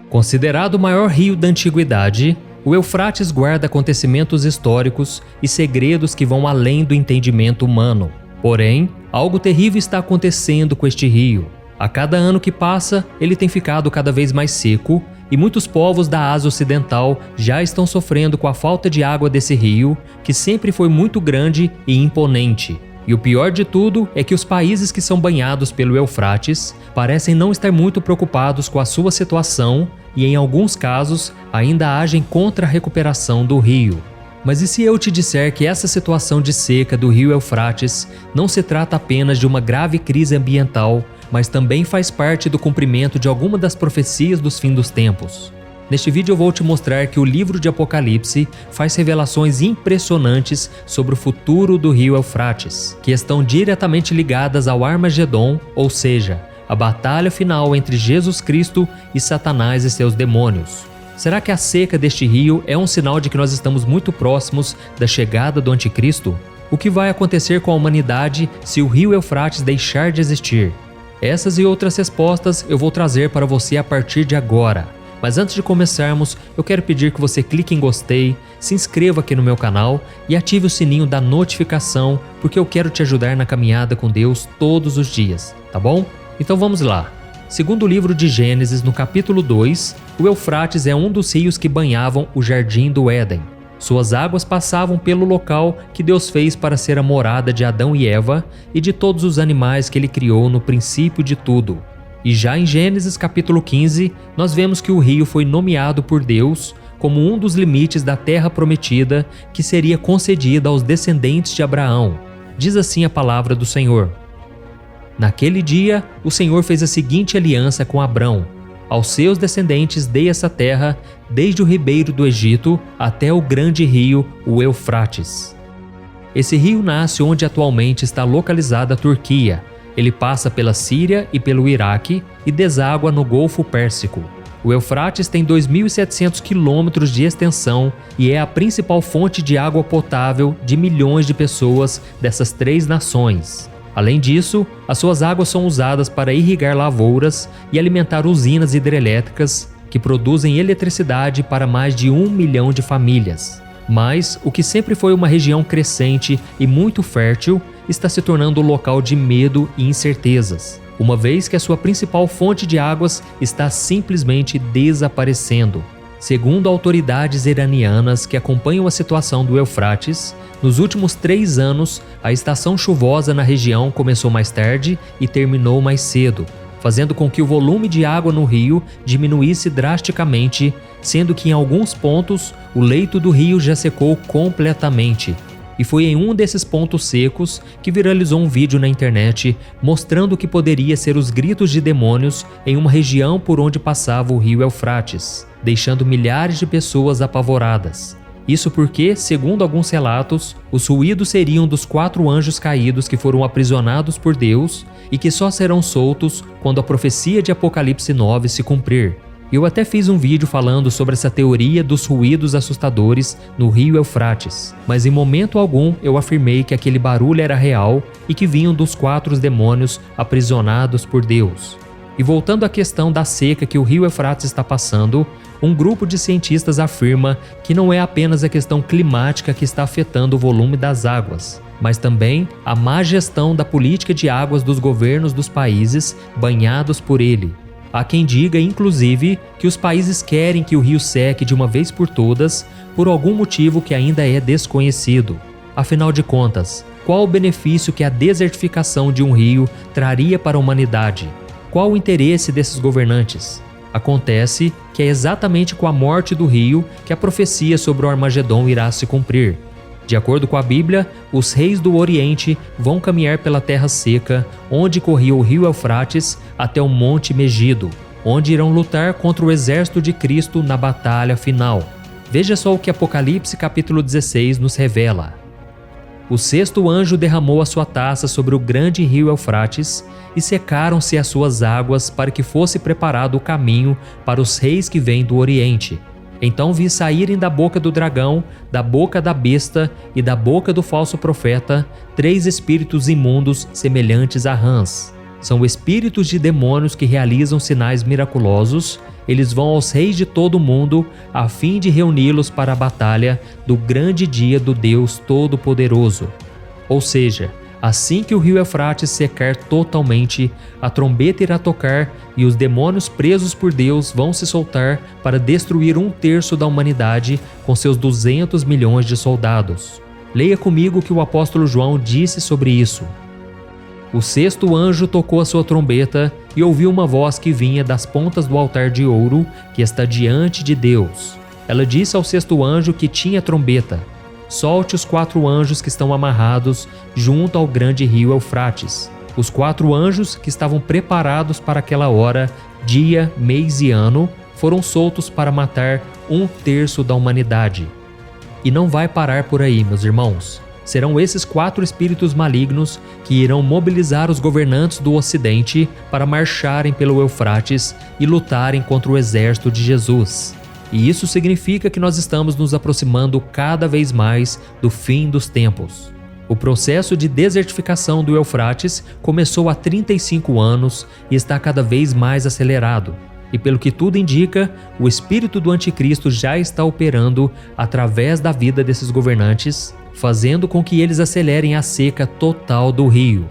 Considerado o maior rio da antiguidade, o Eufrates guarda acontecimentos históricos e segredos que vão além do entendimento humano. Porém, algo terrível está acontecendo com este rio. A cada ano que passa, ele tem ficado cada vez mais seco e muitos povos da Ásia Ocidental já estão sofrendo com a falta de água desse rio, que sempre foi muito grande e imponente. E o pior de tudo é que os países que são banhados pelo Eufrates parecem não estar muito preocupados com a sua situação e, em alguns casos, ainda agem contra a recuperação do rio. Mas e se eu te disser que essa situação de seca do rio Eufrates não se trata apenas de uma grave crise ambiental, mas também faz parte do cumprimento de alguma das profecias dos fins dos tempos? Neste vídeo eu vou te mostrar que o livro de Apocalipse faz revelações impressionantes sobre o futuro do rio Eufrates, que estão diretamente ligadas ao Armagedon, ou seja, a batalha final entre Jesus Cristo e Satanás e seus demônios. Será que a seca deste rio é um sinal de que nós estamos muito próximos da chegada do Anticristo? O que vai acontecer com a humanidade se o rio Eufrates deixar de existir? Essas e outras respostas eu vou trazer para você a partir de agora. Mas antes de começarmos, eu quero pedir que você clique em gostei, se inscreva aqui no meu canal e ative o sininho da notificação, porque eu quero te ajudar na caminhada com Deus todos os dias, tá bom? Então vamos lá. Segundo o livro de Gênesis, no capítulo 2, o Eufrates é um dos rios que banhavam o Jardim do Éden. Suas águas passavam pelo local que Deus fez para ser a morada de Adão e Eva e de todos os animais que ele criou no princípio de tudo. E já em Gênesis capítulo 15, nós vemos que o rio foi nomeado por Deus como um dos limites da terra prometida que seria concedida aos descendentes de Abraão. Diz assim a palavra do Senhor. Naquele dia, o Senhor fez a seguinte aliança com Abrão. Aos seus descendentes dei essa terra, desde o ribeiro do Egito até o grande rio, o Eufrates. Esse rio nasce onde atualmente está localizada a Turquia. Ele passa pela Síria e pelo Iraque e deságua no Golfo Pérsico. O Eufrates tem 2.700 quilômetros de extensão e é a principal fonte de água potável de milhões de pessoas dessas três nações. Além disso, as suas águas são usadas para irrigar lavouras e alimentar usinas hidrelétricas que produzem eletricidade para mais de 1 milhão de famílias. Mas o que sempre foi uma região crescente e muito fértil está se tornando um local de medo e incertezas, uma vez que a sua principal fonte de águas está simplesmente desaparecendo. Segundo autoridades iranianas que acompanham a situação do Eufrates, nos últimos 3 anos, a estação chuvosa na região começou mais tarde e terminou mais cedo, fazendo com que o volume de água no rio diminuísse drasticamente, sendo que em alguns pontos o leito do rio já secou completamente. E foi em um desses pontos secos que viralizou um vídeo na internet mostrando o que poderia ser os gritos de demônios em uma região por onde passava o rio Eufrates, deixando milhares de pessoas apavoradas. Isso porque, segundo alguns relatos, os ruídos seriam dos 4 anjos caídos que foram aprisionados por Deus e que só serão soltos quando a profecia de Apocalipse 9 se cumprir. Eu até fiz um vídeo falando sobre essa teoria dos ruídos assustadores no rio Eufrates, mas em momento algum eu afirmei que aquele barulho era real e que vinham dos 4 demônios aprisionados por Deus. E voltando à questão da seca que o rio Eufrates está passando, um grupo de cientistas afirma que não é apenas a questão climática que está afetando o volume das águas, mas também a má gestão da política de águas dos governos dos países banhados por ele. Há quem diga, inclusive, que os países querem que o rio seque de uma vez por todas por algum motivo que ainda é desconhecido. Afinal de contas, qual o benefício que a desertificação de um rio traria para a humanidade? Qual o interesse desses governantes? Acontece que é exatamente com a morte do rio que a profecia sobre o Armagedon irá se cumprir. De acordo com a Bíblia, os reis do Oriente vão caminhar pela terra seca, onde corria o rio Eufrates, até o Monte Megido, onde irão lutar contra o exército de Cristo na batalha final. Veja só o que Apocalipse capítulo 16 nos revela. O 6º anjo derramou a sua taça sobre o grande rio Eufrates e secaram-se as suas águas para que fosse preparado o caminho para os reis que vêm do Oriente. Então vi saírem da boca do dragão, da boca da besta e da boca do falso profeta 3 espíritos imundos semelhantes a rãs. São espíritos de demônios que realizam sinais miraculosos eles vão aos reis de todo o mundo a fim de reuni-los para a batalha do grande dia do Deus Todo-Poderoso. Ou seja, assim que o rio Eufrates secar totalmente, a trombeta irá tocar e os demônios presos por Deus vão se soltar para destruir 1/3 da humanidade com seus 200 milhões de soldados. Leia comigo o que o apóstolo João disse sobre isso. O sexto anjo tocou a sua trombeta e ouviu uma voz que vinha das pontas do altar de ouro que está diante de Deus. Ela disse ao sexto anjo que tinha trombeta: solte os 4 anjos que estão amarrados junto ao grande rio Eufrates. Os 4 anjos que estavam preparados para aquela hora, dia, mês e ano, foram soltos para matar 1/3 da humanidade. E não vai parar por aí, meus irmãos. Serão esses 4 espíritos malignos que irão mobilizar os governantes do Ocidente para marcharem pelo Eufrates e lutarem contra o exército de Jesus. E isso significa que nós estamos nos aproximando cada vez mais do fim dos tempos. O processo de desertificação do Eufrates começou há 35 anos e está cada vez mais acelerado. E pelo que tudo indica, o espírito do anticristo já está operando através da vida desses governantes, fazendo com que eles acelerem a seca total do rio.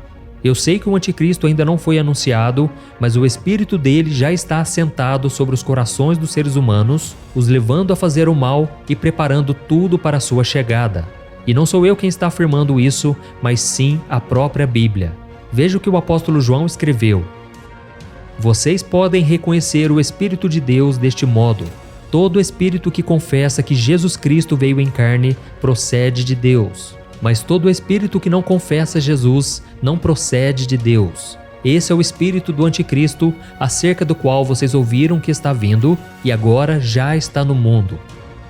Eu sei que o anticristo ainda não foi anunciado, mas o espírito dele já está assentado sobre os corações dos seres humanos, os levando a fazer o mal e preparando tudo para a sua chegada. E não sou eu quem está afirmando isso, mas sim a própria Bíblia. Veja o que o apóstolo João escreveu. Vocês podem reconhecer o Espírito de Deus deste modo. Todo espírito que confessa que Jesus Cristo veio em carne procede de Deus. Mas todo espírito que não confessa Jesus não procede de Deus. Esse é o espírito do anticristo, acerca do qual vocês ouviram que está vindo e agora já está no mundo.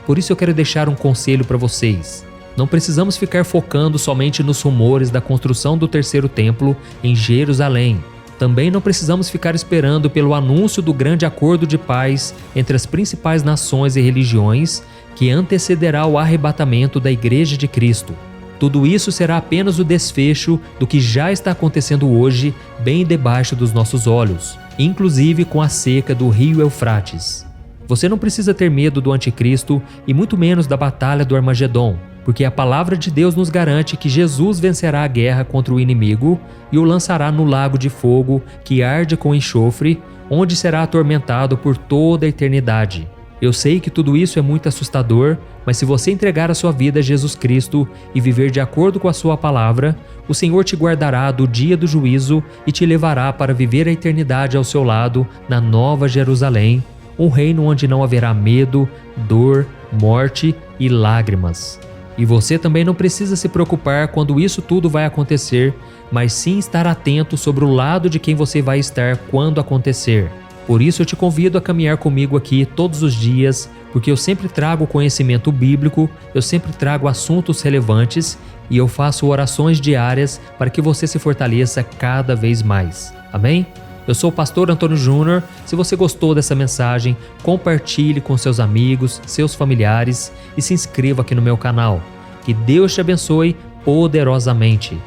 Por isso eu quero deixar um conselho para vocês. Não precisamos ficar focando somente nos rumores da construção do terceiro templo em Jerusalém. Também não precisamos ficar esperando pelo anúncio do grande acordo de paz entre as principais nações e religiões que antecederá o arrebatamento da Igreja de Cristo. Tudo isso será apenas o desfecho do que já está acontecendo hoje, bem debaixo dos nossos olhos, inclusive com a seca do rio Eufrates. Você não precisa ter medo do anticristo e muito menos da batalha do Armagedon, porque a palavra de Deus nos garante que Jesus vencerá a guerra contra o inimigo e o lançará no lago de fogo que arde com enxofre, onde será atormentado por toda a eternidade. Eu sei que tudo isso é muito assustador, mas se você entregar a sua vida a Jesus Cristo e viver de acordo com a sua palavra, o Senhor te guardará do dia do juízo e te levará para viver a eternidade ao seu lado na Nova Jerusalém, um reino onde não haverá medo, dor, morte e lágrimas. E você também não precisa se preocupar quando isso tudo vai acontecer, mas sim estar atento sobre o lado de quem você vai estar quando acontecer. Por isso eu te convido a caminhar comigo aqui todos os dias, porque eu sempre trago conhecimento bíblico, eu sempre trago assuntos relevantes e eu faço orações diárias para que você se fortaleça cada vez mais. Amém? Eu sou o pastor Antônio Júnior. Se você gostou dessa mensagem, compartilhe com seus amigos, seus familiares e se inscreva aqui no meu canal. Que Deus te abençoe poderosamente.